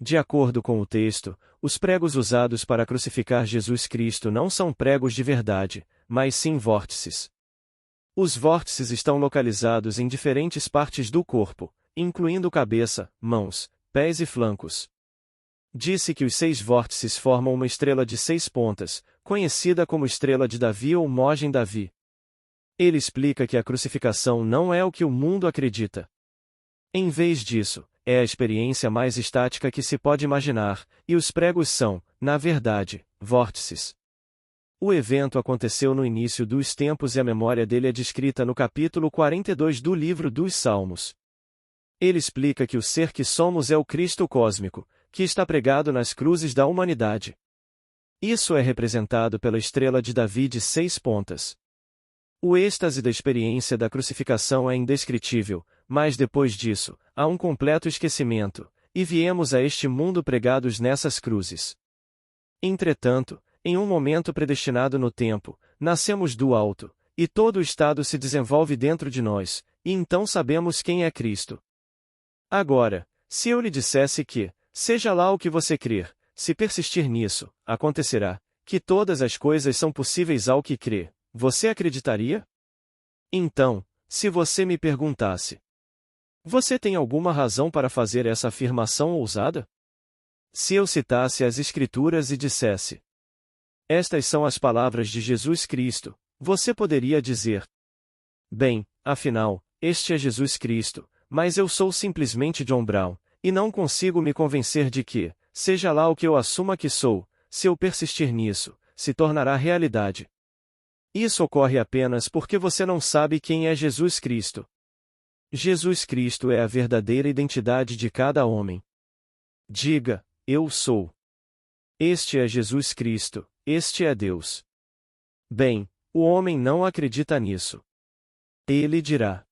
De acordo com o texto, os pregos usados para crucificar Jesus Cristo não são pregos de verdade, mas sim vórtices. Os vórtices estão localizados em diferentes partes do corpo, incluindo cabeça, mãos, pés e flancos. Disse que os 6 vórtices formam uma estrela de 6 pontas, conhecida como estrela de Davi ou Mogem Davi. Ele explica que a crucificação não é o que o mundo acredita. Em vez disso, é a experiência mais estática que se pode imaginar, e os pregos são, na verdade, vórtices. O evento aconteceu no início dos tempos e a memória dele é descrita no capítulo 42 do livro dos Salmos. Ele explica que o ser que somos é o Cristo cósmico, que está pregado nas cruzes da humanidade. Isso é representado pela estrela de Davi de 6 pontas. O êxtase da experiência da crucificação é indescritível, mas depois disso, há um completo esquecimento, e viemos a este mundo pregados nessas cruzes. Entretanto, em um momento predestinado no tempo, nascemos do alto, e todo o estado se desenvolve dentro de nós, e então sabemos quem é Cristo. Agora, se eu lhe dissesse que, seja lá o que você crer, se persistir nisso, acontecerá, que todas as coisas são possíveis ao que crê, você acreditaria? Então, se você me perguntasse, você tem alguma razão para fazer essa afirmação ousada? Se eu citasse as Escrituras e dissesse, estas são as palavras de Jesus Cristo, você poderia dizer, bem, afinal, este é Jesus Cristo, mas eu sou simplesmente John Brown, e não consigo me convencer de que, seja lá o que eu assuma que sou, se eu persistir nisso, se tornará realidade. Isso ocorre apenas porque você não sabe quem é Jesus Cristo. Jesus Cristo é a verdadeira identidade de cada homem. Diga, eu sou. Este é Jesus Cristo, este é Deus. Bem, o homem não acredita nisso. Ele dirá,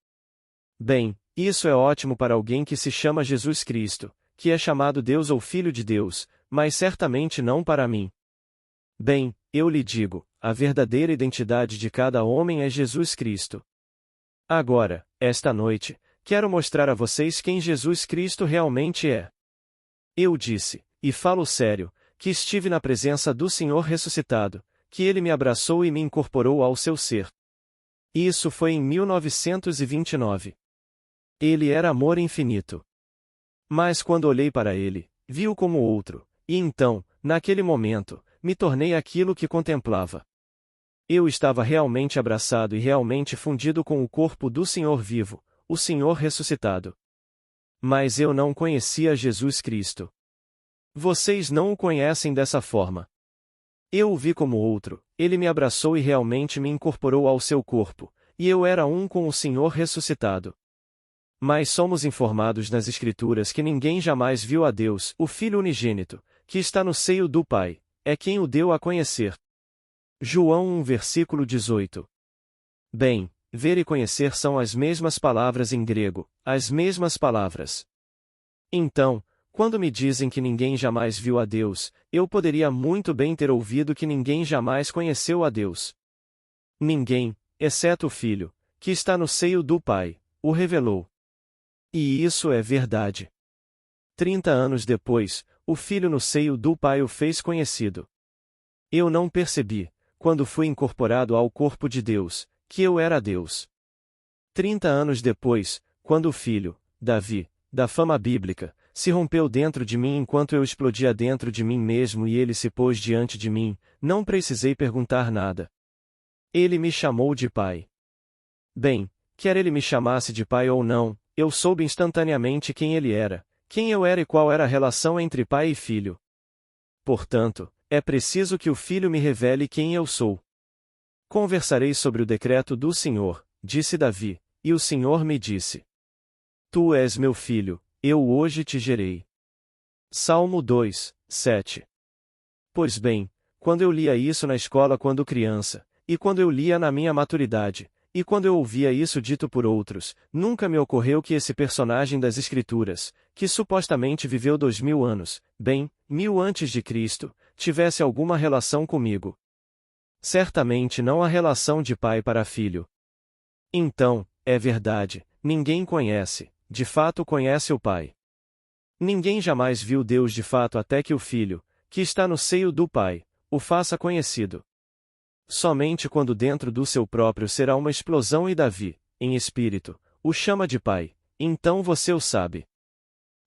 bem, isso é ótimo para alguém que se chama Jesus Cristo, que é chamado Deus ou Filho de Deus, mas certamente não para mim. Bem, eu lhe digo, a verdadeira identidade de cada homem é Jesus Cristo. Agora, esta noite, quero mostrar a vocês quem Jesus Cristo realmente é. Eu disse, e falo sério, que estive na presença do Senhor ressuscitado, que Ele me abraçou e me incorporou ao seu ser. Isso foi em 1929. Ele era amor infinito. Mas quando olhei para Ele, vi-o como outro, e então, naquele momento, me tornei aquilo que contemplava. Eu estava realmente abraçado e realmente fundido com o corpo do Senhor vivo, o Senhor ressuscitado. Mas eu não conhecia Jesus Cristo. Vocês não o conhecem dessa forma. Eu o vi como outro, ele me abraçou e realmente me incorporou ao seu corpo, e eu era um com o Senhor ressuscitado. Mas somos informados nas Escrituras que ninguém jamais viu a Deus, o Filho unigênito, que está no seio do Pai, é quem o deu a conhecer. João 1 versículo 18. Bem, ver e conhecer são as mesmas palavras em grego, as mesmas palavras. Então, quando me dizem que ninguém jamais viu a Deus, eu poderia muito bem ter ouvido que ninguém jamais conheceu a Deus. Ninguém, exceto o Filho, que está no seio do Pai, o revelou. E isso é verdade. 30 anos depois, o Filho no seio do Pai o fez conhecido. Eu não percebi, quando fui incorporado ao corpo de Deus, que eu era Deus. 30 anos depois, quando o Filho, Davi, da fama bíblica, se rompeu dentro de mim enquanto eu explodia dentro de mim mesmo e ele se pôs diante de mim, não precisei perguntar nada. Ele me chamou de Pai. Bem, quer ele me chamasse de Pai ou não, eu soube instantaneamente quem ele era, quem eu era e qual era a relação entre Pai e Filho. Portanto, é preciso que o Filho me revele quem eu sou. Conversarei sobre o decreto do Senhor, disse Davi, e o Senhor me disse: Tu és meu filho, eu hoje te gerei. Salmo 2, 7. Pois bem, quando eu lia isso na escola quando criança, e quando eu lia na minha maturidade, e quando eu ouvia isso dito por outros, nunca me ocorreu que esse personagem das Escrituras, que supostamente viveu 2000 anos, bem, 1000 antes de Cristo, tivesse alguma relação comigo. Certamente não há relação de pai para filho. Então, é verdade, ninguém conhece, de fato conhece o Pai. Ninguém jamais viu Deus de fato até que o Filho, que está no seio do Pai, o faça conhecido. Somente quando dentro do seu próprio será uma explosão e Davi, em espírito, o chama de Pai, então você o sabe.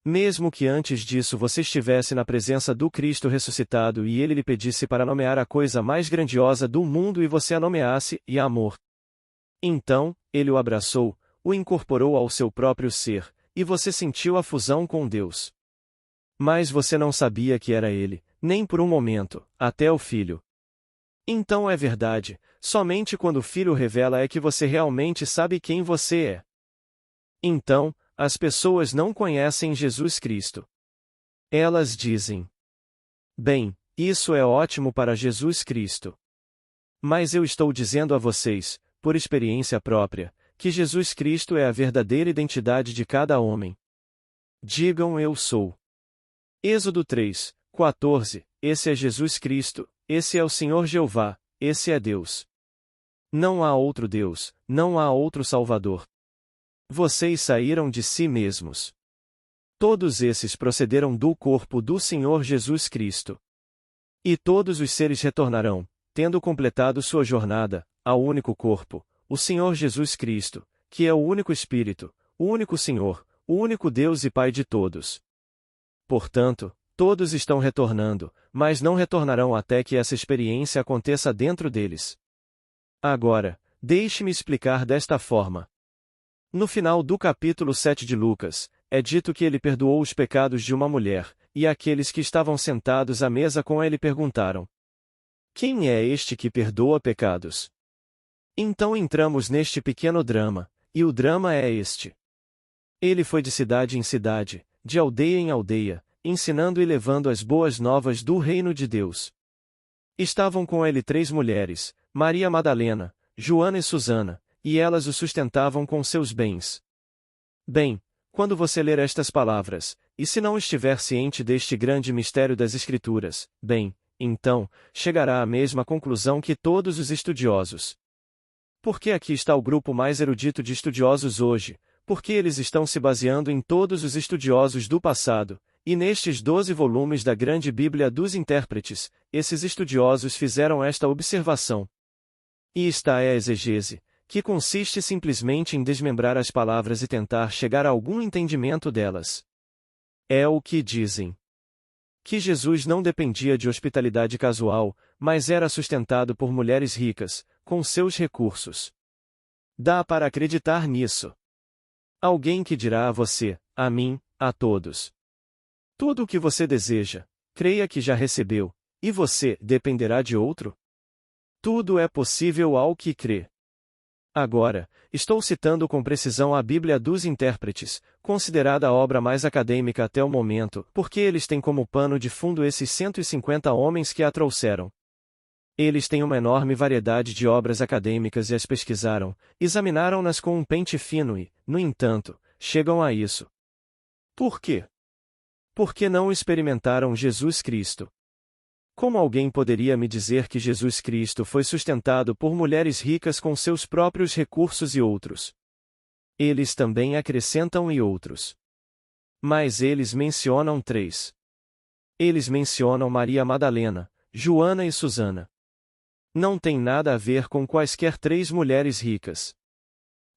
Mesmo que antes disso você estivesse na presença do Cristo ressuscitado e ele lhe pedisse para nomear a coisa mais grandiosa do mundo e você a nomeasse, e amor. Então, ele o abraçou, o incorporou ao seu próprio ser, e você sentiu a fusão com Deus. Mas você não sabia que era ele, nem por um momento, até o Filho. Então é verdade, somente quando o Filho revela é que você realmente sabe quem você é. Então, as pessoas não conhecem Jesus Cristo. Elas dizem: bem, isso é ótimo para Jesus Cristo. Mas eu estou dizendo a vocês, por experiência própria, que Jesus Cristo é a verdadeira identidade de cada homem. Digam eu sou. Êxodo 3, 14, esse é Jesus Cristo, esse é o Senhor Jeová, esse é Deus. Não há outro Deus, não há outro Salvador. Vocês saíram de si mesmos. Todos esses procederam do corpo do Senhor Jesus Cristo. E todos os seres retornarão, tendo completado sua jornada, ao único corpo, o Senhor Jesus Cristo, que é o único Espírito, o único Senhor, o único Deus e Pai de todos. Portanto, todos estão retornando, mas não retornarão até que essa experiência aconteça dentro deles. Agora, deixe-me explicar desta forma. No final do capítulo 7 de Lucas, é dito que ele perdoou os pecados de uma mulher, e aqueles que estavam sentados à mesa com ele perguntaram: quem é este que perdoa pecados? Então entramos neste pequeno drama, e o drama é este. Ele foi de cidade em cidade, de aldeia em aldeia, ensinando e levando as boas novas do reino de Deus. Estavam com ele 3 mulheres, Maria Madalena, Joana e Susana, e elas o sustentavam com seus bens. Bem, quando você ler estas palavras, e se não estiver ciente deste grande mistério das Escrituras, bem, então, chegará à mesma conclusão que todos os estudiosos. Porque aqui está o grupo mais erudito de estudiosos hoje, porque eles estão se baseando em todos os estudiosos do passado, e nestes 12 volumes da grande Bíblia dos intérpretes, esses estudiosos fizeram esta observação. E está a exegese, que consiste simplesmente em desmembrar as palavras e tentar chegar a algum entendimento delas. É o que dizem. Que Jesus não dependia de hospitalidade casual, mas era sustentado por mulheres ricas, com seus recursos. Dá para acreditar nisso. Alguém que dirá a você, a mim, a todos: tudo o que você deseja, creia que já recebeu, e você dependerá de outro? Tudo é possível ao que crê. Agora, estou citando com precisão a Bíblia dos intérpretes, considerada a obra mais acadêmica até o momento, porque eles têm como pano de fundo esses 150 homens que a trouxeram. Eles têm uma enorme variedade de obras acadêmicas e as pesquisaram, examinaram-nas com um pente fino e, no entanto, chegam a isso. Por quê? Porque não experimentaram Jesus Cristo. Como alguém poderia me dizer que Jesus Cristo foi sustentado por mulheres ricas com seus próprios recursos e outros? Eles também acrescentam e outros. Mas eles mencionam 3. Eles mencionam Maria Madalena, Joana e Susana. Não tem nada a ver com quaisquer 3 mulheres ricas.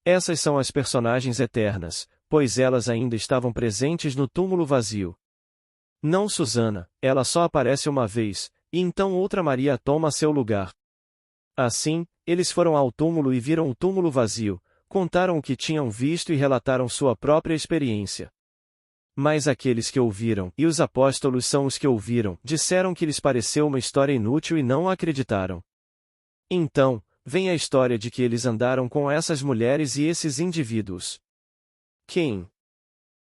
Essas são as personagens eternas, pois elas ainda estavam presentes no túmulo vazio. Não Susana, ela só aparece uma vez, e então outra Maria toma seu lugar. Assim, eles foram ao túmulo e viram o túmulo vazio, contaram o que tinham visto e relataram sua própria experiência. Mas aqueles que ouviram, e os apóstolos são os que ouviram, disseram que lhes pareceu uma história inútil e não acreditaram. Então, vem a história de que eles andaram com essas mulheres e esses indivíduos. Quem?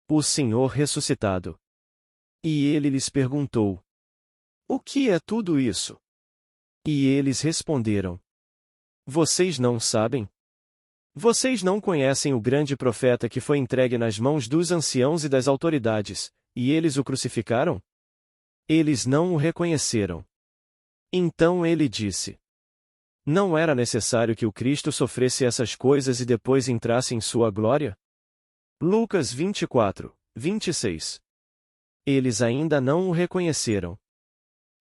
O Senhor ressuscitado. E ele lhes perguntou: o que é tudo isso? E eles responderam: vocês não sabem? Vocês não conhecem o grande profeta que foi entregue nas mãos dos anciãos e das autoridades, e eles o crucificaram? Eles não o reconheceram. Então ele disse: não era necessário que o Cristo sofresse essas coisas e depois entrasse em sua glória? Lucas 24, 26. Eles ainda não o reconheceram.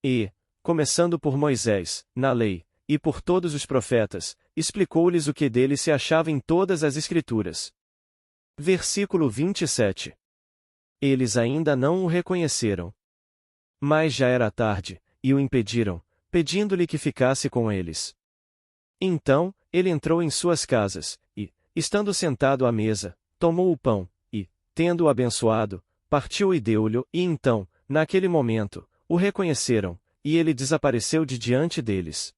E, começando por Moisés, na lei, e por todos os profetas, explicou-lhes o que dele se achava em todas as Escrituras. Versículo 27. Eles ainda não o reconheceram. Mas já era tarde, e o impediram, pedindo-lhe que ficasse com eles. Então, ele entrou em suas casas, e, estando sentado à mesa, tomou o pão, e, tendo-o abençoado, partiu e deu-lhe, e então, naquele momento, o reconheceram, e ele desapareceu de diante deles.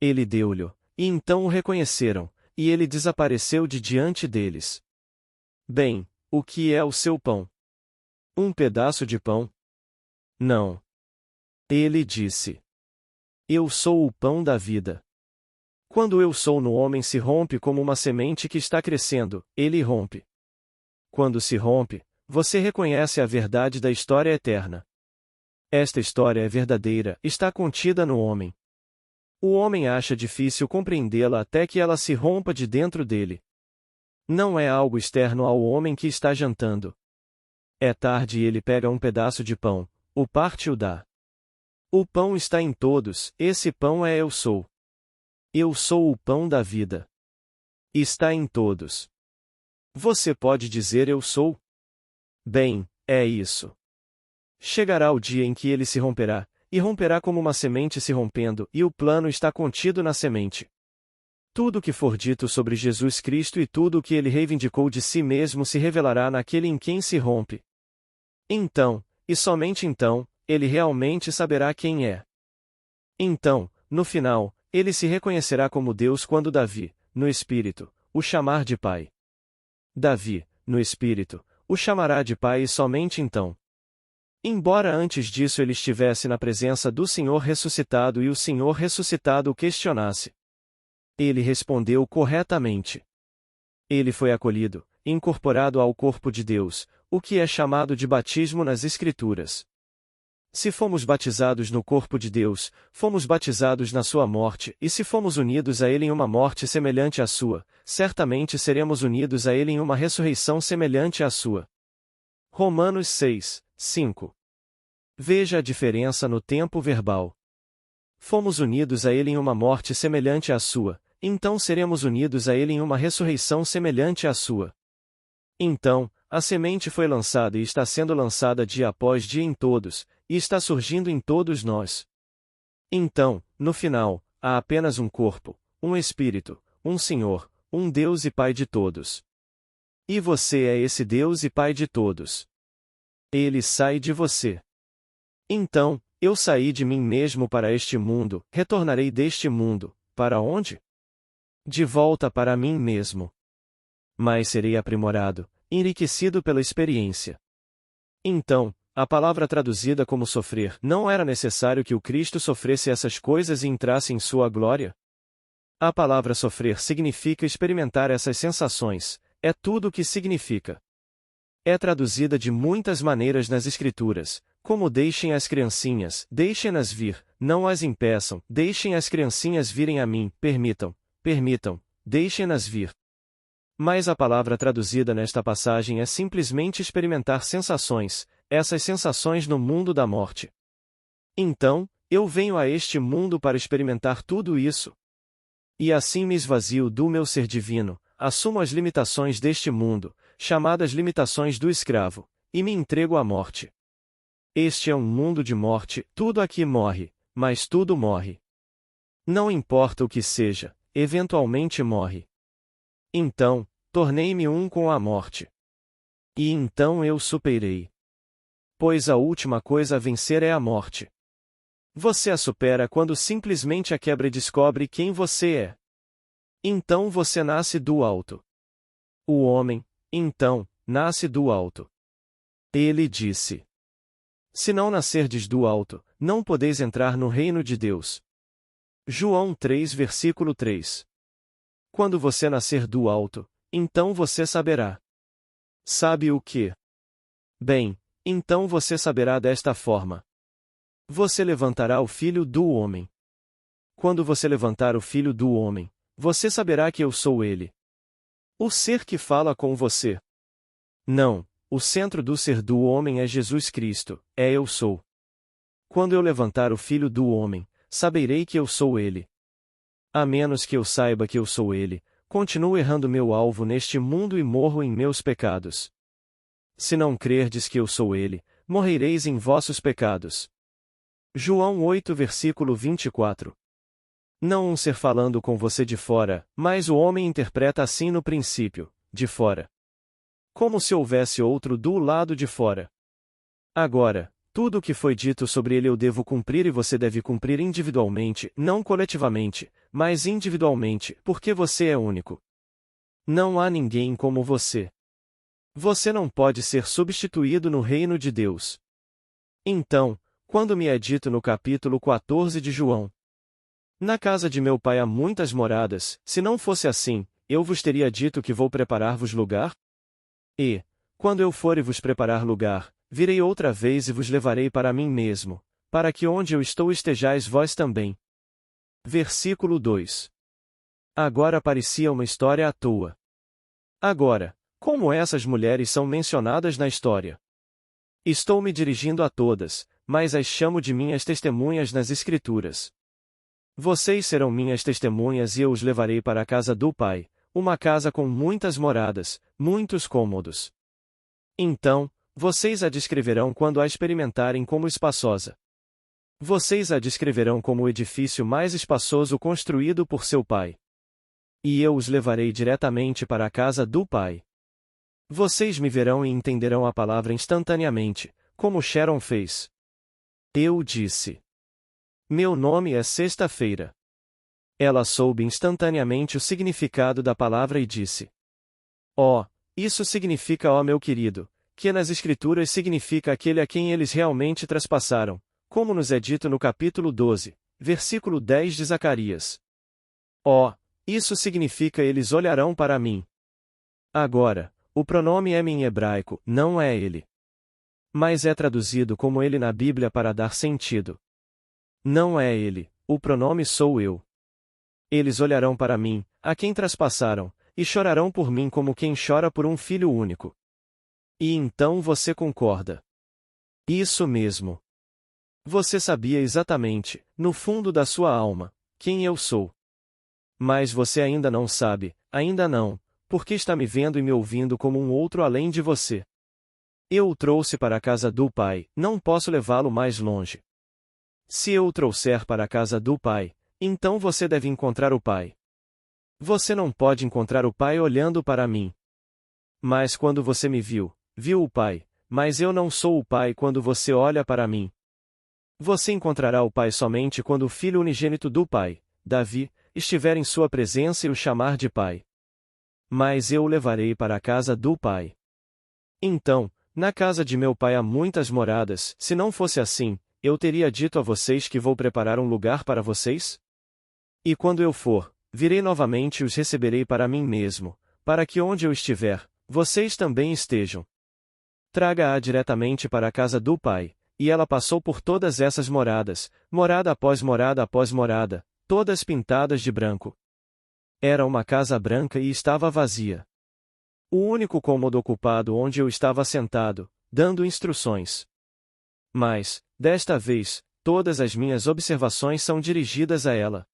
Ele deu-lhe, e então o reconheceram, e ele desapareceu de diante deles. Bem, o que é o seu pão? Um pedaço de pão? Não. Ele disse: Eu sou o pão da vida. Quando eu sou no homem se rompe como uma semente que está crescendo, ele rompe. Quando se rompe, você reconhece a verdade da história eterna. Esta história é verdadeira, está contida no homem. O homem acha difícil compreendê-la até que ela se rompa de dentro dele. Não é algo externo ao homem que está jantando. É tarde e ele pega um pedaço de pão, o parte e o dá. O pão está em todos, esse pão é eu sou. Eu sou o pão da vida. Está em todos. Você pode dizer eu sou? Bem, é isso. Chegará o dia em que ele se romperá, e romperá como uma semente se rompendo, e o plano está contido na semente. Tudo o que for dito sobre Jesus Cristo e tudo o que ele reivindicou de si mesmo se revelará naquele em quem se rompe. Então, e somente então, ele realmente saberá quem é. Então, no final, ele se reconhecerá como Deus quando Davi, no Espírito, o chamar de Pai. Davi, no Espírito, o chamará de Pai e somente então. Embora antes disso ele estivesse na presença do Senhor ressuscitado e o Senhor ressuscitado o questionasse. Ele respondeu corretamente. Ele foi acolhido, incorporado ao corpo de Deus, o que é chamado de batismo nas Escrituras. Se fomos batizados no corpo de Deus, fomos batizados na sua morte, e se fomos unidos a Ele em uma morte semelhante à sua, certamente seremos unidos a Ele em uma ressurreição semelhante à sua. Romanos 6, 5. Veja a diferença no tempo verbal. Fomos unidos a Ele em uma morte semelhante à sua, então seremos unidos a Ele em uma ressurreição semelhante à sua. Então, a semente foi lançada e está sendo lançada dia após dia em todos, e está surgindo em todos nós. Então, no final, há apenas um corpo, um Espírito, um Senhor, um Deus e Pai de todos. E você é esse Deus e Pai de todos. Ele sai de você. Então, eu saí de mim mesmo para este mundo, retornarei deste mundo, para onde? De volta para mim mesmo. Mas serei aprimorado, enriquecido pela experiência. Então, a palavra traduzida como sofrer, não era necessário que o Cristo sofresse essas coisas e entrasse em sua glória? A palavra sofrer significa experimentar essas sensações, é tudo o que significa. É traduzida de muitas maneiras nas Escrituras, como deixem as criancinhas, deixem-nas vir, não as impeçam, deixem as criancinhas virem a mim, permitam, deixem-nas vir. Mas a palavra traduzida nesta passagem é simplesmente experimentar sensações, essas sensações no mundo da morte. Então, eu venho a este mundo para experimentar tudo isso. E assim me esvazio do meu ser divino, assumo as limitações deste mundo, chamadas limitações do escravo, e me entrego à morte. Este é um mundo de morte, tudo aqui morre, mas tudo morre. Não importa o que seja, eventualmente morre. Então, tornei-me um com a morte. E então eu superei. Pois a última coisa a vencer é a morte. Você a supera quando simplesmente a quebra e descobre quem você é. Então você nasce do alto. O homem, então, nasce do alto. Ele disse: Se não nascerdes do alto, não podeis entrar no reino de Deus. João 3 versículo 3. Quando você nascer do alto, então você saberá. Sabe o que? Bem, então você saberá desta forma. Você levantará o Filho do Homem. Quando você levantar o Filho do Homem, você saberá que eu sou ele. O ser que fala com você. Não, o centro do ser do homem é Jesus Cristo, é eu sou. Quando eu levantar o Filho do homem, saberei que eu sou ele. A menos que eu saiba que eu sou ele, continuo errando meu alvo neste mundo e morro em meus pecados. Se não crerdes que eu sou ele, morrereis em vossos pecados. João 8 versículo 24. Não um ser falando com você de fora, mas o homem interpreta assim no princípio, de fora. Como se houvesse outro do lado de fora. Agora, tudo o que foi dito sobre ele eu devo cumprir e você deve cumprir individualmente, não coletivamente, mas individualmente, porque você é único. Não há ninguém como você. Você não pode ser substituído no reino de Deus. Então, quando me é dito no capítulo 14 de João: na casa de meu pai há muitas moradas, se não fosse assim, eu vos teria dito que vou preparar-vos lugar? E, quando eu for e vos preparar lugar, virei outra vez e vos levarei para mim mesmo, para que onde eu estou estejais vós também. Versículo 2. Agora parecia uma história à toa. Agora, como essas mulheres são mencionadas na história? Estou me dirigindo a todas, mas as chamo de minhas testemunhas nas Escrituras. Vocês serão minhas testemunhas e eu os levarei para a casa do Pai, uma casa com muitas moradas, muitos cômodos. Então, vocês a descreverão quando a experimentarem como espaçosa. Vocês a descreverão como o edifício mais espaçoso construído por seu Pai. E eu os levarei diretamente para a casa do Pai. Vocês me verão e entenderão a palavra instantaneamente, como Sharon fez. Eu disse: meu nome é Sexta-feira. Ela soube instantaneamente o significado da palavra e disse: oh, isso significa ó meu querido, que nas Escrituras significa aquele a quem eles realmente traspassaram, como nos é dito no capítulo 12, versículo 10 de Zacarias. Oh, isso significa eles olharão para mim. Agora, o pronome é em hebraico, não é ele. Mas é traduzido como ele na Bíblia para dar sentido. Não é ele, o pronome sou eu. Eles olharão para mim, a quem traspassaram, e chorarão por mim como quem chora por um filho único. E então você concorda. Isso mesmo. Você sabia exatamente, no fundo da sua alma, quem eu sou. Mas você ainda não sabe, ainda não, porque está me vendo e me ouvindo como um outro além de você. Eu o trouxe para a casa do Pai, não posso levá-lo mais longe. Se eu o trouxer para a casa do Pai, então você deve encontrar o Pai. Você não pode encontrar o Pai olhando para mim. Mas quando você me viu, viu o Pai, mas eu não sou o Pai quando você olha para mim. Você encontrará o Pai somente quando o Filho unigênito do Pai, Davi, estiver em sua presença e o chamar de Pai. Mas eu o levarei para a casa do Pai. Então, na casa de meu Pai há muitas moradas, se não fosse assim, eu teria dito a vocês que vou preparar um lugar para vocês? E quando eu for, virei novamente e os receberei para mim mesmo, para que onde eu estiver, vocês também estejam. Traga-a diretamente para a casa do Pai. E ela passou por todas essas moradas, morada após morada, todas pintadas de branco. Era uma casa branca e estava vazia. O único cômodo ocupado onde eu estava sentado, dando instruções. Mas, desta vez, todas as minhas observações são dirigidas a ela.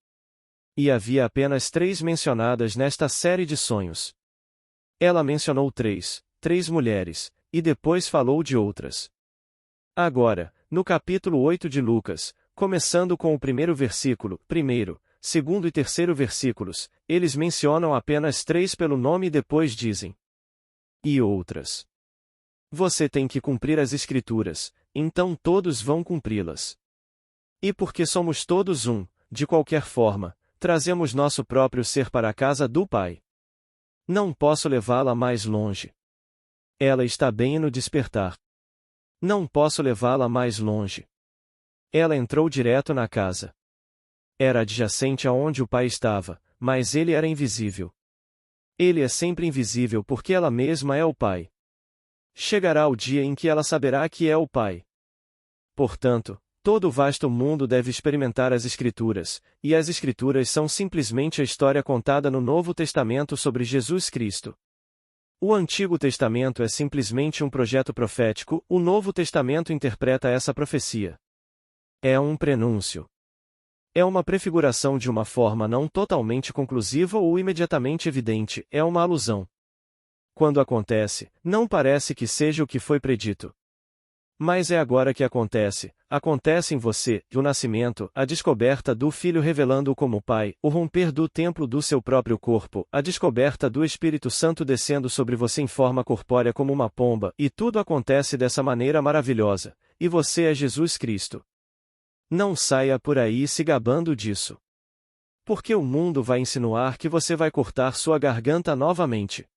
E havia apenas 3 mencionadas nesta série de sonhos. Ela mencionou 3 mulheres, e depois falou de outras. Agora, no capítulo 8 de Lucas, começando com o primeiro versículo, segundo e terceiro versículos, eles mencionam apenas 3 pelo nome e depois dizem: e outras. Você tem que cumprir as Escrituras, então todos vão cumpri-las. E porque somos todos um, de qualquer forma, trazemos nosso próprio ser para a casa do Pai. Não posso levá-la mais longe. Ela está bem no despertar. Não posso levá-la mais longe. Ela entrou direto na casa. Era adjacente aonde o Pai estava, mas ele era invisível. Ele é sempre invisível porque ela mesma é o Pai. Chegará o dia em que ela saberá que é o Pai. Portanto, todo o vasto mundo deve experimentar as Escrituras, e as Escrituras são simplesmente a história contada no Novo Testamento sobre Jesus Cristo. O Antigo Testamento é simplesmente um projeto profético, o Novo Testamento interpreta essa profecia. É um prenúncio. É uma prefiguração de uma forma não totalmente conclusiva ou imediatamente evidente, é uma alusão. Quando acontece, não parece que seja o que foi predito. Mas é agora que acontece em você, o nascimento, a descoberta do Filho revelando-o como Pai, o romper do templo do seu próprio corpo, a descoberta do Espírito Santo descendo sobre você em forma corpórea como uma pomba, e tudo acontece dessa maneira maravilhosa, e você é Jesus Cristo. Não saia por aí se gabando disso. Porque o mundo vai insinuar que você vai cortar sua garganta novamente.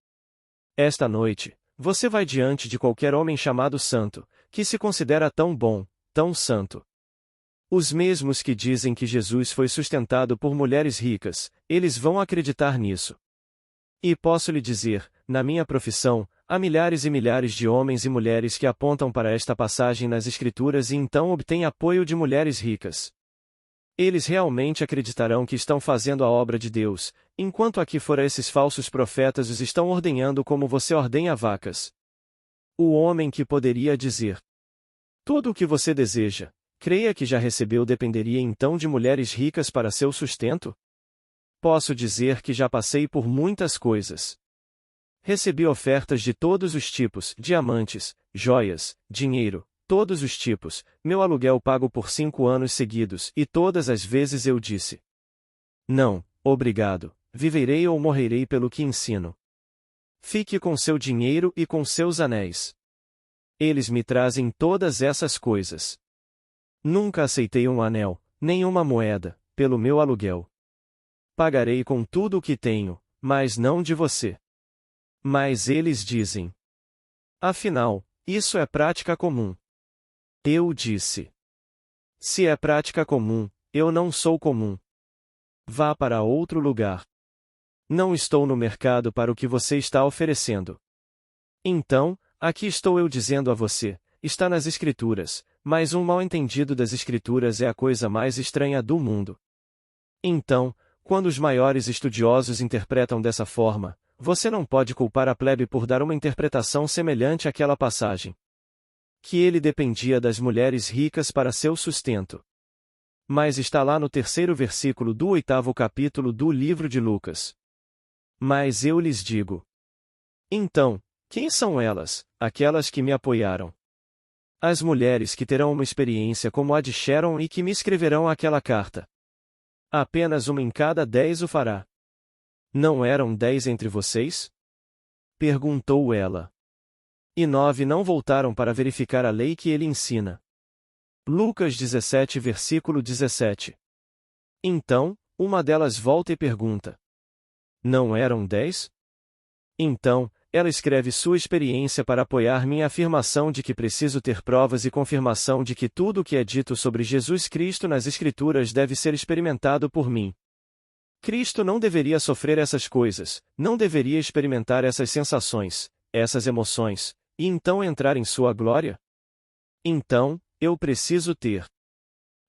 Esta noite, você vai diante de qualquer homem chamado santo, que se considera tão bom, tão santo. Os mesmos que dizem que Jesus foi sustentado por mulheres ricas, eles vão acreditar nisso. E posso lhe dizer, na minha profissão, há milhares e milhares de homens e mulheres que apontam para esta passagem nas Escrituras e então obtêm apoio de mulheres ricas. Eles realmente acreditarão que estão fazendo a obra de Deus, enquanto aqui fora esses falsos profetas os estão ordenhando como você ordenha vacas. O homem que poderia dizer tudo o que você deseja, creia que já recebeu dependeria então de mulheres ricas para seu sustento? Posso dizer que já passei por muitas coisas. Recebi ofertas de todos os tipos, diamantes, joias, dinheiro, todos os tipos, meu aluguel pago por 5 anos seguidos, e todas as vezes eu disse: não, obrigado, viverei ou morrerei pelo que ensino. Fique com seu dinheiro e com seus anéis. Eles me trazem todas essas coisas. Nunca aceitei um anel, nem uma moeda, pelo meu aluguel. Pagarei com tudo o que tenho, mas não de você. Mas eles dizem: afinal, isso é prática comum. Eu disse: se é prática comum, eu não sou comum. Vá para outro lugar. Não estou no mercado para o que você está oferecendo. Então, aqui estou eu dizendo a você, está nas Escrituras, mas um mal-entendido das Escrituras é a coisa mais estranha do mundo. Então, quando os maiores estudiosos interpretam dessa forma, você não pode culpar a plebe por dar uma interpretação semelhante àquela passagem. Que ele dependia das mulheres ricas para seu sustento. Mas está lá no 3º versículo do 8º capítulo do livro de Lucas. Mas eu lhes digo. Então, quem são elas, aquelas que me apoiaram? As mulheres que terão uma experiência como a de Sharon e que me escreverão aquela carta. Apenas uma em cada 10 o fará. Não eram 10 entre vocês? Perguntou ela. E 9 não voltaram para verificar a lei que ele ensina. Lucas 17 versículo 17. Então, uma delas volta e pergunta: não eram 10? Então, ela escreve sua experiência para apoiar minha afirmação de que preciso ter provas e confirmação de que tudo o que é dito sobre Jesus Cristo nas Escrituras deve ser experimentado por mim. Cristo não deveria sofrer essas coisas, não deveria experimentar essas sensações, essas emoções, e então entrar em sua glória? Então, eu preciso ter.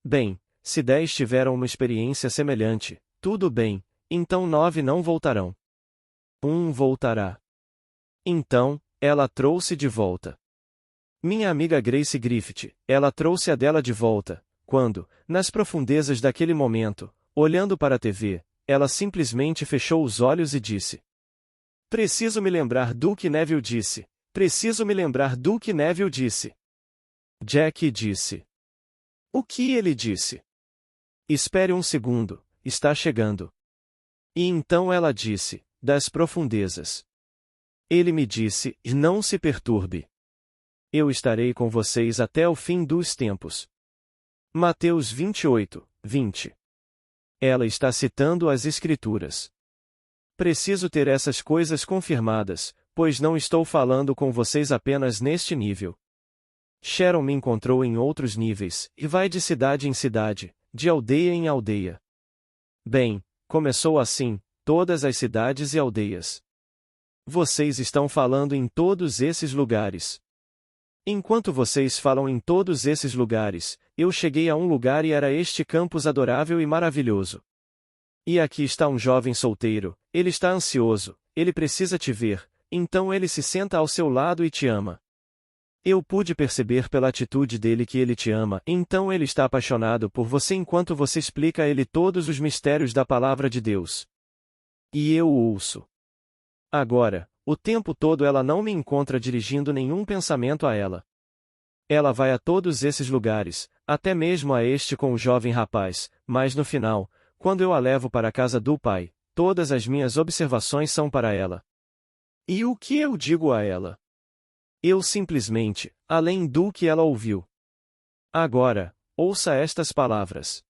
Bem, se 10 tiveram uma experiência semelhante, tudo bem, então 9 não voltarão. 1 voltará. Então, ela trouxe de volta. Minha amiga Grace Griffith, ela trouxe a dela de volta, quando, nas profundezas daquele momento, olhando para a TV, ela simplesmente fechou os olhos e disse: preciso me lembrar do que Neville disse. Preciso me lembrar do que Neville disse. Jack disse: o que ele disse? Espere um segundo, está chegando. E então ela disse: das profundezas. Ele me disse: não se perturbe. Eu estarei com vocês até o fim dos tempos. Mateus 28, 20. Ela está citando as Escrituras. Preciso ter essas coisas confirmadas, pois não estou falando com vocês apenas neste nível. Sharon me encontrou em outros níveis, e vai de cidade em cidade, de aldeia em aldeia. Bem, começou assim, todas as cidades e aldeias. Vocês estão falando em todos esses lugares. Enquanto vocês falam em todos esses lugares, eu cheguei a um lugar e era este campus adorável e maravilhoso. E aqui está um jovem solteiro, ele está ansioso, ele precisa te ver, então ele se senta ao seu lado e te ama. Eu pude perceber pela atitude dele que ele te ama, então ele está apaixonado por você enquanto você explica a ele todos os mistérios da palavra de Deus. E eu o ouço. Agora, o tempo todo ela não me encontra dirigindo nenhum pensamento a ela. Ela vai a todos esses lugares, até mesmo a este com o jovem rapaz, mas no final, quando eu a levo para a casa do pai, todas as minhas observações são para ela. E o que eu digo a ela? Eu simplesmente, além do que ela ouviu. Agora, ouça estas palavras.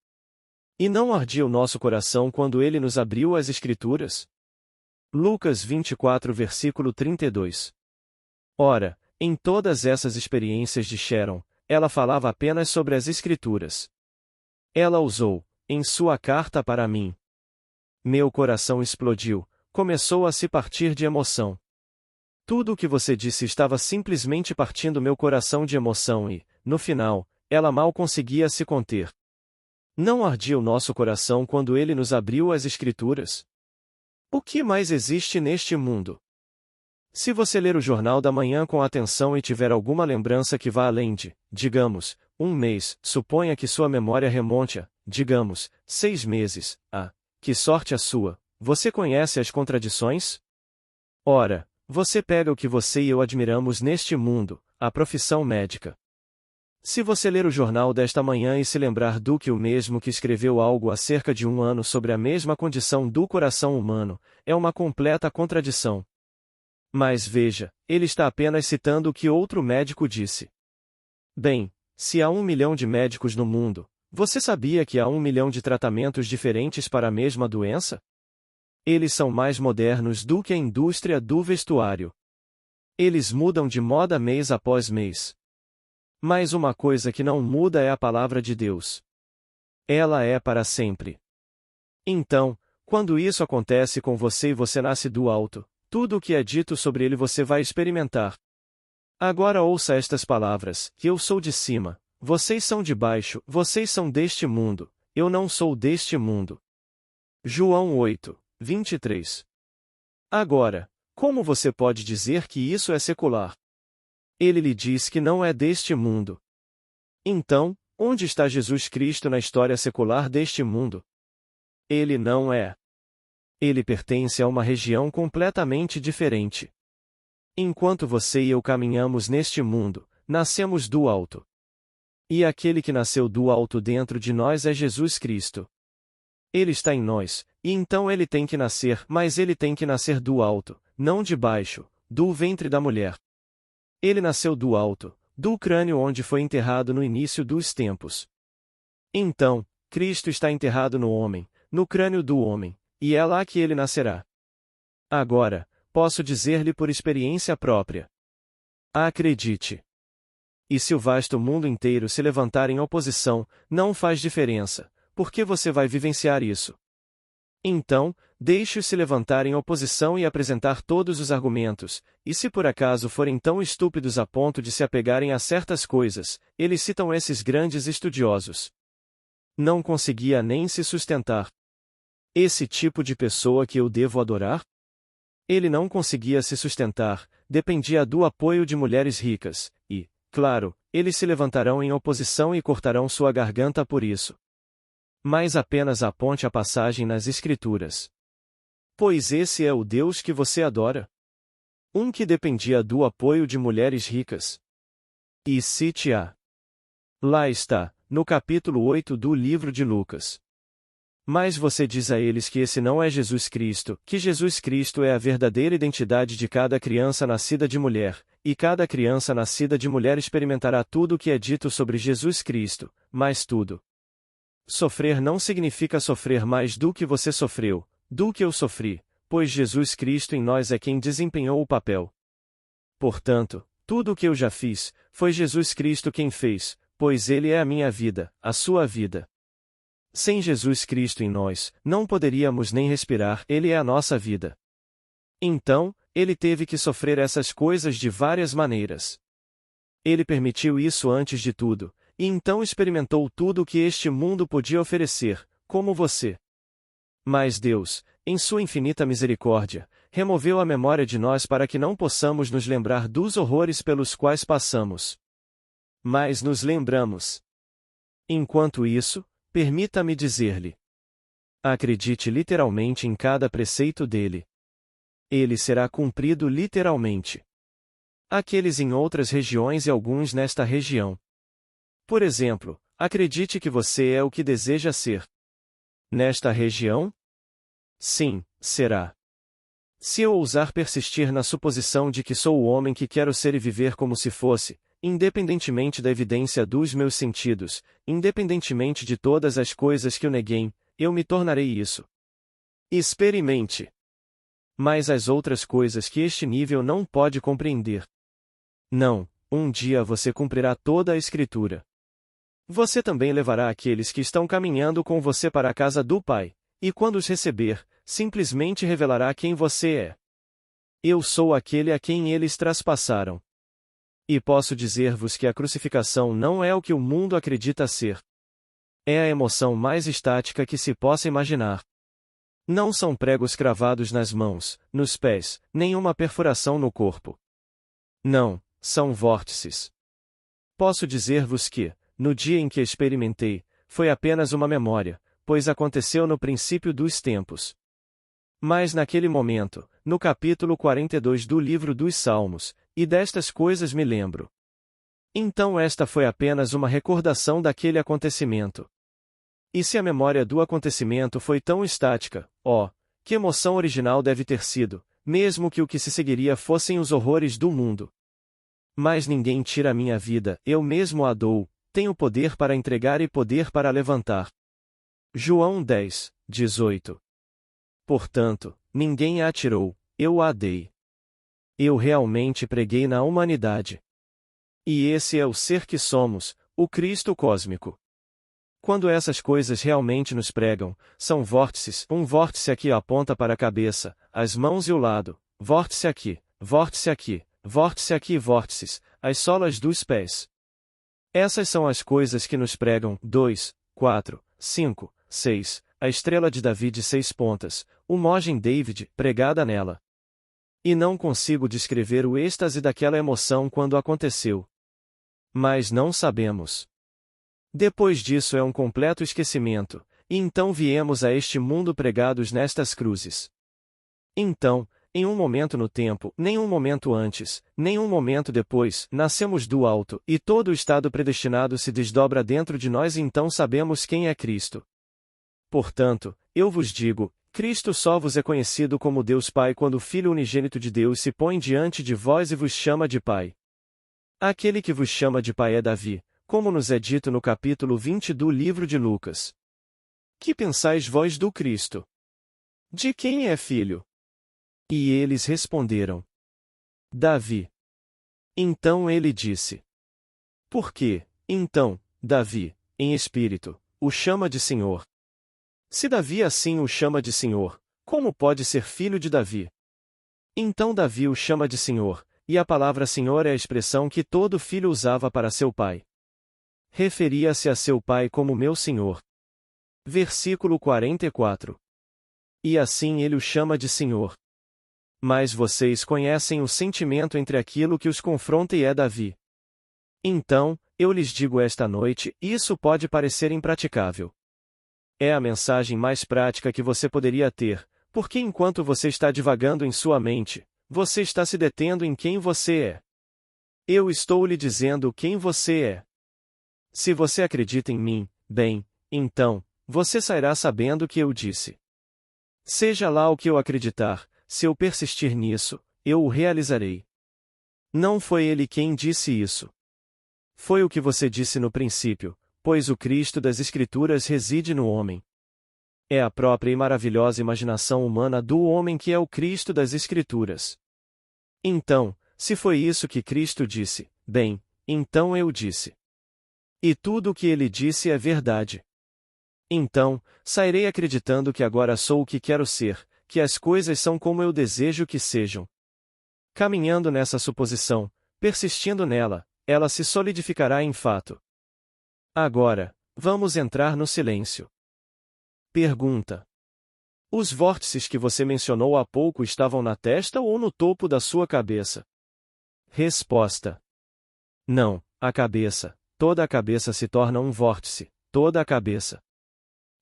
E não ardia o nosso coração quando ele nos abriu as Escrituras? Lucas 24 versículo 32. Ora, em todas essas experiências de Sharon, ela falava apenas sobre as Escrituras. Ela usou, em sua carta para mim. Meu coração explodiu, começou a se partir de emoção. Tudo o que você disse estava simplesmente partindo meu coração de emoção e, no final, ela mal conseguia se conter. Não ardia o nosso coração quando ele nos abriu as Escrituras? O que mais existe neste mundo? Se você ler o Jornal da Manhã com atenção e tiver alguma lembrança que vá além de, digamos, um mês, suponha que sua memória remonte a, digamos, 6 meses, que sorte a sua, você conhece as contradições? Ora, você pega o que você e eu admiramos neste mundo, a profissão médica. Se você ler o jornal desta manhã e se lembrar do que o mesmo que escreveu algo há cerca de 1 ano sobre a mesma condição do coração humano, é uma completa contradição. Mas veja, ele está apenas citando o que outro médico disse. Bem, se há 1 milhão de médicos no mundo, você sabia que há 1 milhão de tratamentos diferentes para a mesma doença? Eles são mais modernos do que a indústria do vestuário. Eles mudam de moda mês após mês. Mas uma coisa que não muda é a palavra de Deus. Ela é para sempre. Então, quando isso acontece com você e você nasce do alto, tudo o que é dito sobre ele você vai experimentar. Agora ouça estas palavras: que eu sou de cima, vocês são de baixo, vocês são deste mundo, eu não sou deste mundo. João 8, 23. Agora, como você pode dizer que isso é secular? Ele lhe diz que não é deste mundo. Então, onde está Jesus Cristo na história secular deste mundo? Ele não é. Ele pertence a uma região completamente diferente. Enquanto você e eu caminhamos neste mundo, nascemos do alto. E aquele que nasceu do alto dentro de nós é Jesus Cristo. Ele está em nós, e então ele tem que nascer, mas ele tem que nascer do alto, não de baixo, do ventre da mulher. Ele nasceu do alto, do crânio onde foi enterrado no início dos tempos. Então, Cristo está enterrado no homem, no crânio do homem, e é lá que ele nascerá. Agora, posso dizer-lhe por experiência própria. Acredite. E se o vasto mundo inteiro se levantar em oposição, não faz diferença, porque você vai vivenciar isso. Então, deixe-os se levantar em oposição e apresentar todos os argumentos, e se por acaso forem tão estúpidos a ponto de se apegarem a certas coisas, eles citam esses grandes estudiosos. Não conseguia nem se sustentar. Esse tipo de pessoa que eu devo adorar? Ele não conseguia se sustentar, dependia do apoio de mulheres ricas, e, claro, eles se levantarão em oposição e cortarão sua garganta por isso. Mas apenas aponte a passagem nas Escrituras. Pois esse é o Deus que você adora? Um que dependia do apoio de mulheres ricas. E cite-a. Lá está, no capítulo 8 do livro de Lucas. Mas você diz a eles que esse não é Jesus Cristo, que Jesus Cristo é a verdadeira identidade de cada criança nascida de mulher, e cada criança nascida de mulher experimentará tudo o que é dito sobre Jesus Cristo, mas tudo. Sofrer não significa sofrer mais do que você sofreu, do que eu sofri, pois Jesus Cristo em nós é quem desempenhou o papel. Portanto, tudo o que eu já fiz, foi Jesus Cristo quem fez, pois Ele é a minha vida, a sua vida. Sem Jesus Cristo em nós, não poderíamos nem respirar, Ele é a nossa vida. Então, Ele teve que sofrer essas coisas de várias maneiras. Ele permitiu isso antes de tudo, e então experimentou tudo o que este mundo podia oferecer, como você. Mas Deus, em sua infinita misericórdia, removeu a memória de nós para que não possamos nos lembrar dos horrores pelos quais passamos. Mas nos lembramos. Enquanto isso, permita-me dizer-lhe: acredite literalmente em cada preceito dele. Ele será cumprido literalmente. Aqueles em outras regiões e alguns nesta região. Por exemplo, acredite que você é o que deseja ser. Nesta região? Sim, será. Se eu ousar persistir na suposição de que sou o homem que quero ser e viver como se fosse, independentemente da evidência dos meus sentidos, independentemente de todas as coisas que o neguem, eu me tornarei isso. Experimente. Mas as outras coisas que este nível não pode compreender. Não, um dia você cumprirá toda a Escritura. Você também levará aqueles que estão caminhando com você para a casa do Pai, e quando os receber, simplesmente revelará quem você é. Eu sou aquele a quem eles traspassaram. E posso dizer-vos que a crucificação não é o que o mundo acredita ser. É a emoção mais estática que se possa imaginar. Não são pregos cravados nas mãos, nos pés, nenhuma perfuração no corpo. Não, são vórtices. Posso dizer-vos que, no dia em que experimentei, foi apenas uma memória, pois aconteceu no princípio dos tempos. Mas naquele momento, no capítulo 42 do livro dos Salmos, e destas coisas me lembro. Então esta foi apenas uma recordação daquele acontecimento. E se a memória do acontecimento foi tão estática, que emoção original deve ter sido, mesmo que o que se seguiria fossem os horrores do mundo. Mas ninguém tira a minha vida, eu mesmo a dou, tenho poder para entregar e poder para levantar. João 10, 18. Portanto, ninguém a tirou, eu a dei. Eu realmente preguei na humanidade. E esse é o ser que somos, o Cristo cósmico. Quando essas coisas realmente nos pregam, são vórtices, um vórtice aqui aponta para a cabeça, as mãos e o lado, vórtice aqui, vórtice aqui, vórtice aqui e vórtices, as solas dos pés. Essas são as coisas que nos pregam, 2, 4, 5, 6, a estrela de Davi de 6 pontas, o Mogen David, pregada nela. E não consigo descrever o êxtase daquela emoção quando aconteceu. Mas não sabemos. Depois disso é um completo esquecimento, e então viemos a este mundo pregados nestas cruzes. Então, em um momento no tempo, nenhum momento antes, nenhum momento depois, nascemos do alto, e todo o estado predestinado se desdobra dentro de nós e então sabemos quem é Cristo. Portanto, eu vos digo, Cristo só vos é conhecido como Deus Pai quando o Filho unigênito de Deus se põe diante de vós e vos chama de Pai. Aquele que vos chama de Pai é Davi, como nos é dito no capítulo 20 do livro de Lucas. Que pensais vós do Cristo? De quem é filho? E eles responderam: Davi. Então ele disse: Por que, então, Davi, em espírito, o chama de Senhor? Se Davi assim o chama de Senhor, como pode ser filho de Davi? Então Davi o chama de Senhor, e a palavra Senhor é a expressão que todo filho usava para seu pai. Referia-se a seu pai como meu Senhor. Versículo 44. E assim ele o chama de Senhor. Mas vocês conhecem o sentimento entre aquilo que os confronta e é Davi. Então, eu lhes digo esta noite, isso pode parecer impraticável. É a mensagem mais prática que você poderia ter, porque enquanto você está divagando em sua mente, você está se detendo em quem você é. Eu estou lhe dizendo quem você é. Se você acredita em mim, bem, então, você sairá sabendo o que eu disse. Seja lá o que eu acreditar, se eu persistir nisso, eu o realizarei. Não foi ele quem disse isso. Foi o que você disse no princípio, pois o Cristo das Escrituras reside no homem. É a própria e maravilhosa imaginação humana do homem que é o Cristo das Escrituras. Então, se foi isso que Cristo disse, bem, então eu disse. E tudo o que ele disse é verdade. Então, sairei acreditando que agora sou o que quero ser, que as coisas são como eu desejo que sejam. Caminhando nessa suposição, persistindo nela, ela se solidificará em fato. Agora, vamos entrar no silêncio. Pergunta: Os vórtices que você mencionou há pouco estavam na testa ou no topo da sua cabeça? Resposta: não, a cabeça. Toda a cabeça se torna um vórtice, toda a cabeça.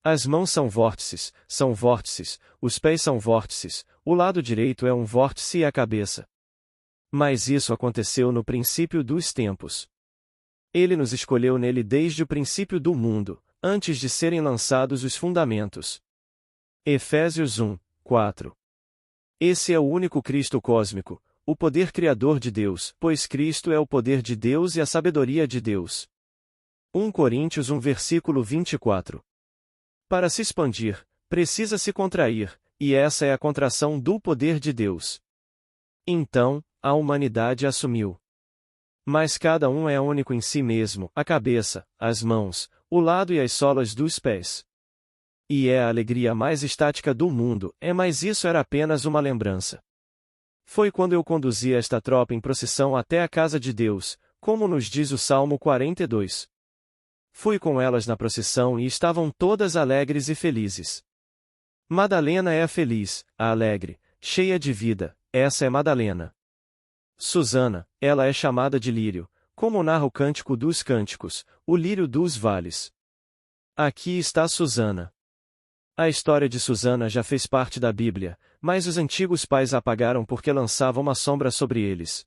As mãos são vórtices, os pés são vórtices, o lado direito é um vórtice e a cabeça. Mas isso aconteceu no princípio dos tempos. Ele nos escolheu nele desde o princípio do mundo, antes de serem lançados os fundamentos. Efésios 1, 4. Esse é o único Cristo cósmico, o poder criador de Deus, pois Cristo é o poder de Deus e a sabedoria de Deus. 1 Coríntios 1 versículo 24. Para se expandir, precisa se contrair, e essa é a contração do poder de Deus. Então, a humanidade assumiu. Mas cada um é único em si mesmo, a cabeça, as mãos, o lado e as solas dos pés. E é a alegria mais estática do mundo, mas isso era apenas uma lembrança. Foi quando eu conduzi esta tropa em procissão até a casa de Deus, como nos diz o Salmo 42. Fui com elas na procissão e estavam todas alegres e felizes. Madalena é a feliz, a alegre, cheia de vida, essa é Madalena. Susana, ela é chamada de lírio, como narra o Cântico dos Cânticos, o lírio dos vales. Aqui está Susana. A história de Susana já fez parte da Bíblia, mas os antigos pais a apagaram porque lançava uma sombra sobre eles.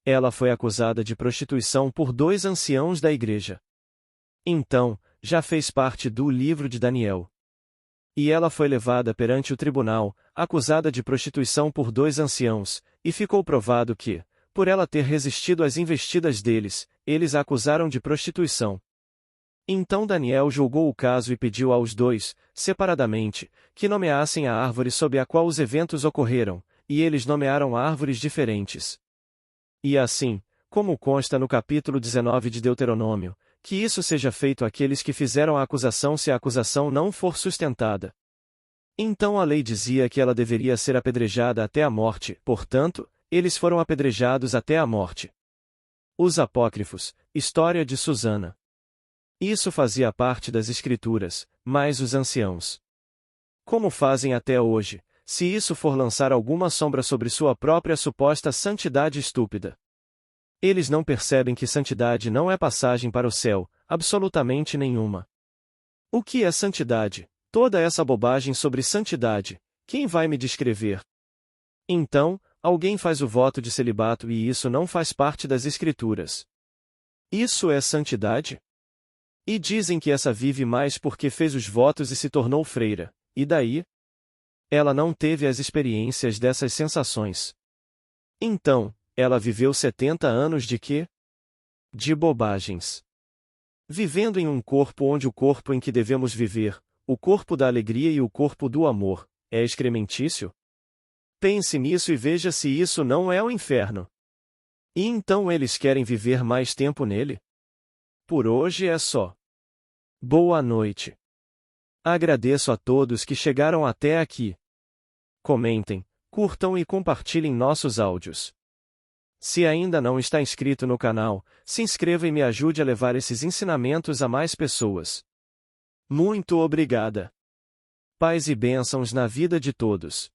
Ela foi acusada de prostituição por 2 anciãos da igreja. Então, já fez parte do livro de Daniel. E ela foi levada perante o tribunal, acusada de prostituição por 2 anciãos, e ficou provado que, por ela ter resistido às investidas deles, eles a acusaram de prostituição. Então Daniel julgou o caso e pediu aos 2, separadamente, que nomeassem a árvore sob a qual os eventos ocorreram, e eles nomearam árvores diferentes. E assim, como consta no capítulo 19 de Deuteronômio, que isso seja feito àqueles que fizeram a acusação se a acusação não for sustentada. Então a lei dizia que ela deveria ser apedrejada até a morte, portanto, eles foram apedrejados até a morte. Os apócrifos, história de Susana. Isso fazia parte das Escrituras, mas os anciãos. Como fazem até hoje, se isso for lançar alguma sombra sobre sua própria suposta santidade estúpida? Eles não percebem que santidade não é passagem para o céu, absolutamente nenhuma. O que é santidade? Toda essa bobagem sobre santidade, quem vai me descrever? Então, alguém faz o voto de celibato e isso não faz parte das Escrituras. Isso é santidade? E dizem que essa vive mais porque fez os votos e se tornou freira, e daí? Ela não teve as experiências dessas sensações. Então, ela viveu 70 anos de quê? De bobagens. Vivendo em um corpo onde o corpo em que devemos viver, o corpo da alegria e o corpo do amor, é excrementício? Pense nisso e veja se isso não é o inferno. E então eles querem viver mais tempo nele? Por hoje é só. Boa noite. Agradeço a todos que chegaram até aqui. Comentem, curtam e compartilhem nossos áudios. Se ainda não está inscrito no canal, se inscreva e me ajude a levar esses ensinamentos a mais pessoas. Muito obrigada. Paz e bênçãos na vida de todos.